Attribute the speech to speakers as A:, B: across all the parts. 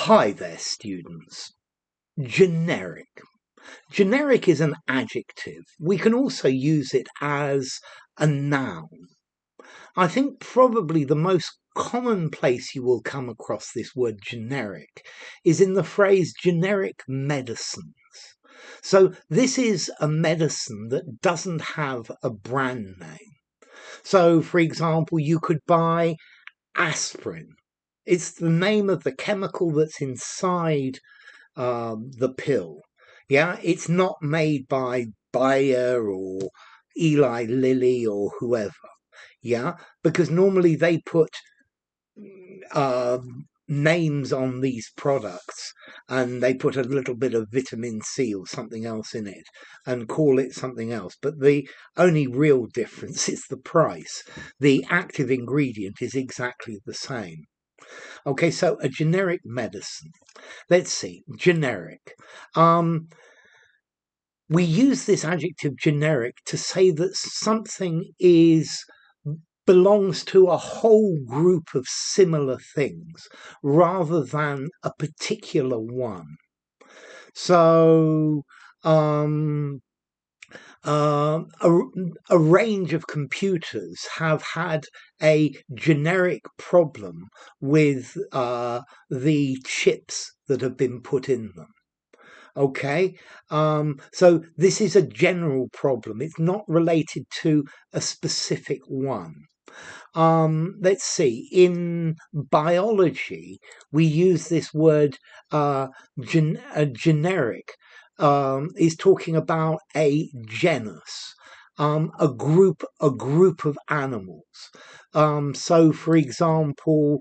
A: Hi there, students. Generic. Generic is an adjective. We can also use it as a noun. I think probably the most common place you will come across this word generic is in the phrase generic medicines. So this is a medicine that doesn't have a brand name. So, for example, you could buy aspirin. It's the name of the chemical that's inside the pill. Yeah, it's not made by Bayer or Eli Lilly or whoever. Yeah, because normally they put names on these products and they put a little bit of vitamin C or something else in it and call it something else. But the only real difference is the price. The active ingredient is exactly the same. Okay, so a generic medicine. Let's see, generic. We use this adjective generic to say that something belongs to a whole group of similar things rather than a particular one. So a range of computers have had a generic problem with the chips that have been put in them. Okay, so this is a general problem. It's not related to a specific one. Let's see, in biology, we use this word generic. Is talking about a genus, a group of animals. So, for example,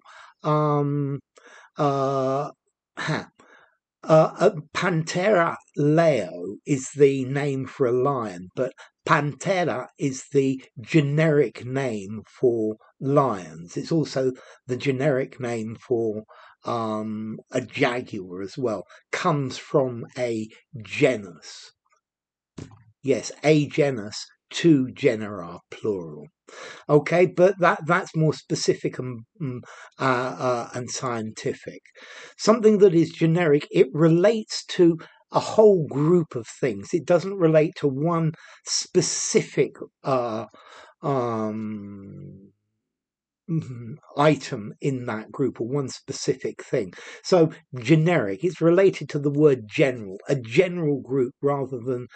A: Panthera leo is the name for a lion, but Panthera is the generic name for lions. It's also the generic name for a jaguar as well. Comes from a genus. Yes, a genus, two genera, plural. Okay, but that's more specific and scientific. Something that is generic, it relates to a whole group of things. It doesn't relate to one specific item in that group or one specific thing. So generic, it's related to the word general, a general group rather than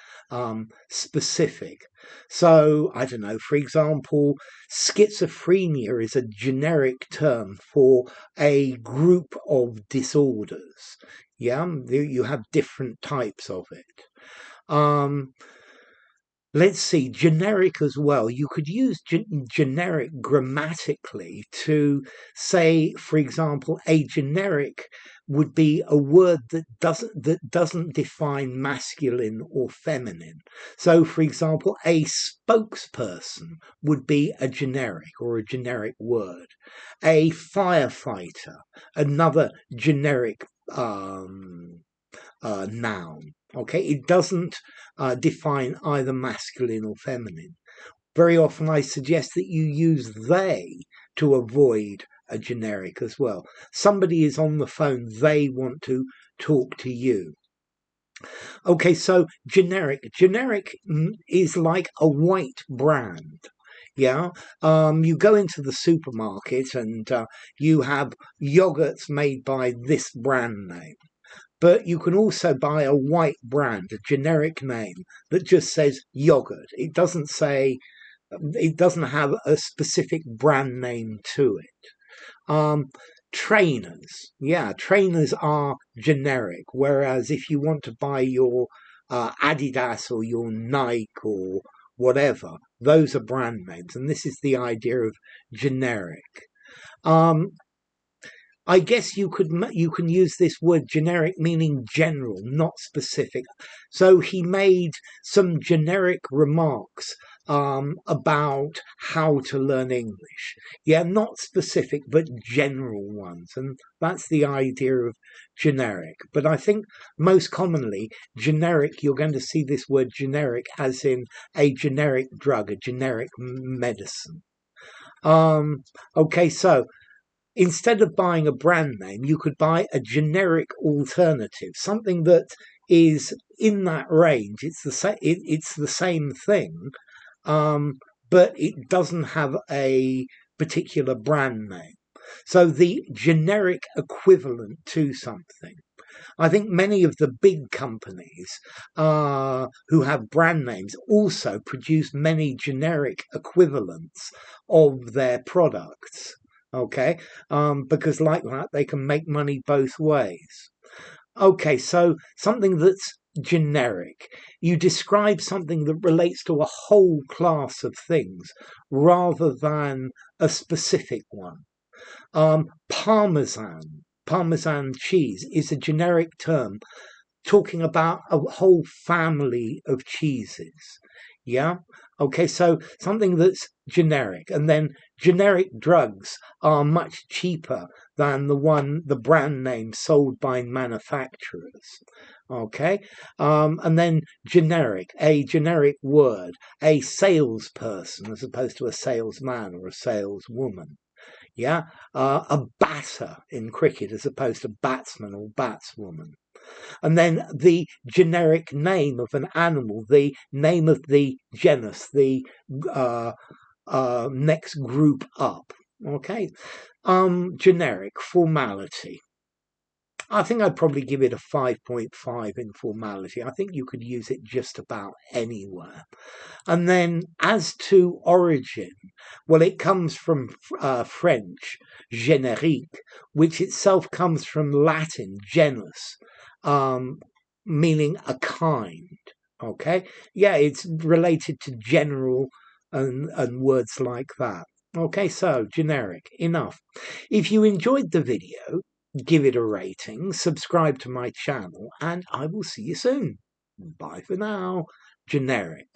A: specific. So I don't know, for example, schizophrenia is a generic term for a group of disorders. Yeah, you have different types of it. Let's see, generic as well. You could use generic grammatically to say, for example, a generic would be a word that doesn't define masculine or feminine. So, for example, a spokesperson would be a generic or a generic word. A firefighter, another generic noun. Okay, it doesn't define either masculine or feminine. Very often I suggest that you use they to avoid a generic as well. Somebody is on the phone, they want to talk to you. Okay, so generic is like a white brand. Yeah, you go into the supermarket and you have yogurts made by this brand name. But you can also buy a white brand, a generic name that just says yogurt. It doesn't have a specific brand name to it. Trainers, yeah, trainers are generic. Whereas if you want to buy your Adidas or your Nike or whatever, those are brand names. And this is the idea of generic. I guess you can use this word generic meaning general, not specific. So he made some generic remarks about how to learn English. Yeah, not specific, but general ones. And that's the idea of generic. But I think most commonly, generic, you're going to see this word generic as in a generic drug, a generic medicine. Okay, so instead of buying a brand name, you could buy a generic alternative, something that is in that range. It's the same thing, but it doesn't have a particular brand name. So the generic equivalent to something. I think many of the big companies who have brand names also produce many generic equivalents of their products. Okay, because like that they can make money both ways. Okay, so something that's generic. You describe something that relates to a whole class of things rather than a specific one. Parmesan cheese is a generic term talking about a whole family of cheeses. Yeah. Okay. So something that's generic, and then generic drugs are much cheaper than the brand name sold by manufacturers. Okay. And then a generic word, a salesperson as opposed to a salesman or a saleswoman. Yeah, a batter in cricket as opposed to batsman or batswoman. And then the generic name of an animal, the name of the genus, the uh, next group up. Okay, generic formality. I think I'd probably give it a 5.5 in formality. I think you could use it just about anywhere. And then as to origin, well, it comes from French, générique, which itself comes from Latin, genus, meaning a kind. Okay? Yeah, it's related to general and words like that. Okay, so generic, enough. If you enjoyed the video, give it a rating, subscribe to my channel, and I will see you soon. Bye for now. Generic.